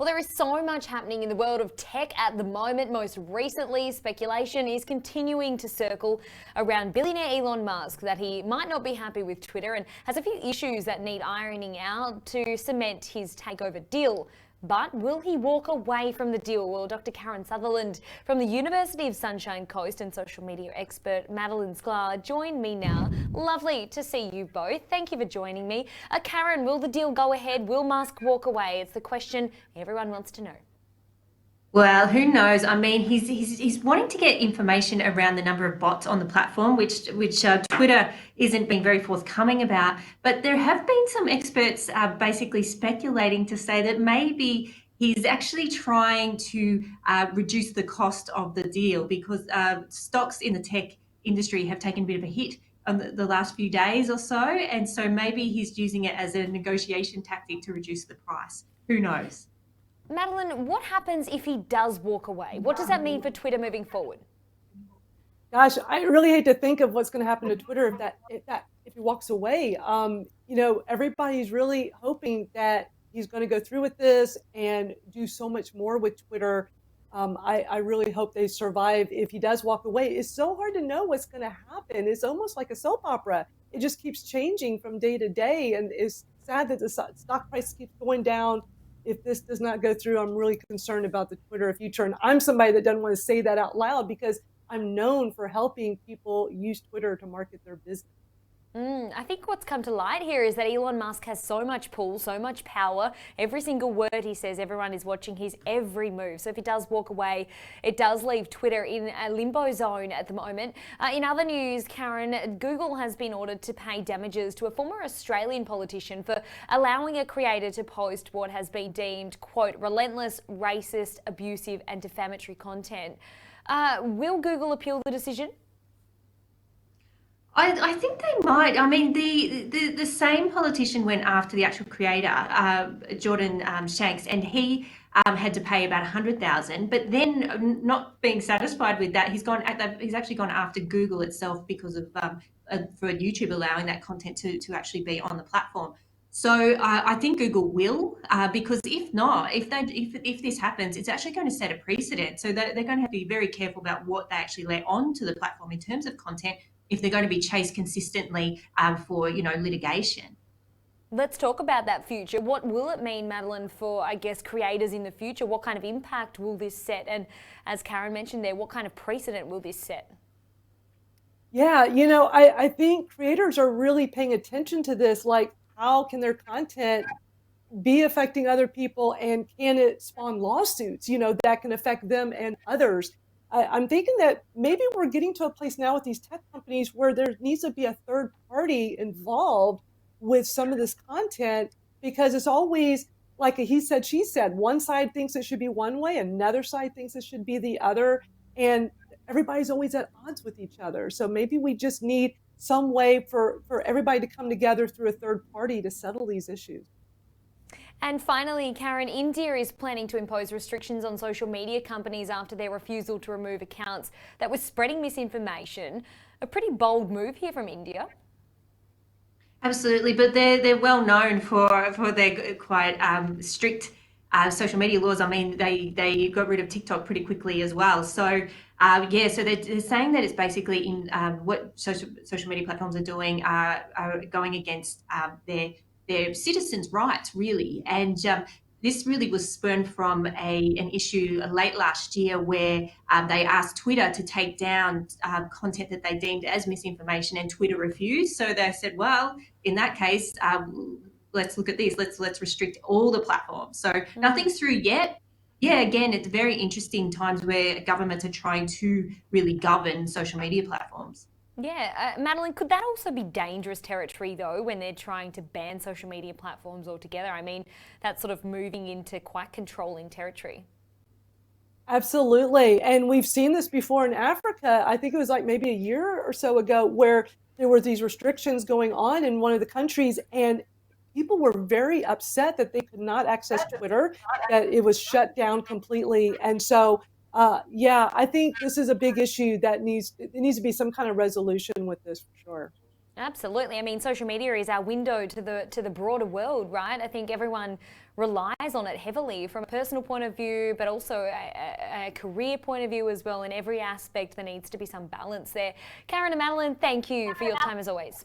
Well, there is so much happening in the world of tech at the moment. Most recently, speculation is continuing to circle around billionaire Elon Musk that he might not be happy with Twitter and has a few issues that need ironing out to cement his takeover deal. But will he walk away from the deal? Well, Dr. Karen Sutherland from the University of Sunshine Coast and social media expert Madeline Sklar join me now. Lovely to see you both. Thank you for joining me. Karen, will the deal go ahead? Will Musk walk away? It's the question everyone wants to know. Well, who knows? I mean, he's wanting to get information around the number of bots on the platform, which Twitter isn't being very forthcoming about. But there have been some experts basically speculating to say that maybe he's actually trying to reduce the cost of the deal because stocks in the tech industry have taken a bit of a hit on the last few days or so, and so maybe he's using it as a negotiation tactic to reduce the price. Who knows? Madeline, what happens if he does walk away? What does that mean for Twitter moving forward? Gosh, I really hate to think of what's going to happen to Twitter if he walks away. Everybody's really hoping that he's going to go through with this and do so much more with Twitter. I really hope they survive if he does walk away. It's so hard to know what's going to happen. It's almost like a soap opera. It just keeps changing from day to day, and it's sad that the stock price keeps going down. If this does not go through, I'm really concerned about the Twitter future. And I'm somebody that doesn't want to say that out loud because I'm known for helping people use Twitter to market their business. I think what's come to light here is that Elon Musk has so much pull, so much power. Every single word he says, everyone is watching his every move. So if he does walk away, it does leave Twitter in a limbo zone at the moment. In other news, Karen, Google has been ordered to pay damages to a former Australian politician for allowing a creator to post what has been deemed, quote, relentless, racist, abusive and defamatory content. Will Google appeal the decision? I think they might. I mean, the same politician went after the actual creator, Jordan Shanks, and he had to pay about 100,000. But then, not being satisfied with that, he's actually gone after Google itself because of for YouTube allowing that content to actually be on the platform. So I think Google will, because if this happens, it's actually going to set a precedent. So they're going to have to be very careful about what they actually let onto the platform in terms of content, if they're going to be chased consistently for litigation. Let's talk about that future. What will it mean, Madeline, for, I guess, creators in the future? What kind of impact will this set? And as Karen mentioned there, what kind of precedent will this set? Yeah, I think creators are really paying attention to this. Like, how can their content be affecting other people, and can it spawn lawsuits, that can affect them and others? I'm thinking that maybe we're getting to a place now with these tech companies where there needs to be a third party involved with some of this content, because it's always like a he said, she said. One side thinks it should be one way, another side thinks it should be the other, and everybody's always at odds with each other. So maybe we just need some way for everybody to come together through a third party to settle these issues. And finally, Karen, India is planning to impose restrictions on social media companies after their refusal to remove accounts that were spreading misinformation. A pretty bold move here from India. Absolutely, but they're well known for their quite strict social media laws. I mean, they got rid of TikTok pretty quickly as well. So so they're saying that it's basically in what social media platforms are doing are going against their citizens' rights, really. And this really was spurned from an issue late last year where they asked Twitter to take down content that they deemed as misinformation, and Twitter refused. So they said, well, in that case, let's look at this. Let's restrict all the platforms. So nothing's through yet. Yeah, again, it's very interesting times where governments are trying to really govern social media platforms. Yeah, Madeline, could that also be dangerous territory, though, when they're trying to ban social media platforms altogether? I mean, that's sort of moving into quite controlling territory. Absolutely. And we've seen this before in Africa. I think it was like maybe a year or so ago where there were these restrictions going on in one of the countries, and people were very upset that they could not access Twitter, that it was shut down completely. And so I think this is a big issue that needs to be some kind of resolution with this for sure. Absolutely. I mean, social media is our window to the broader world, right? I think everyone relies on it heavily from a personal point of view, but also a career point of view as well. In every aspect, there needs to be some balance there. Karen and Madeline, thank you for your time as always.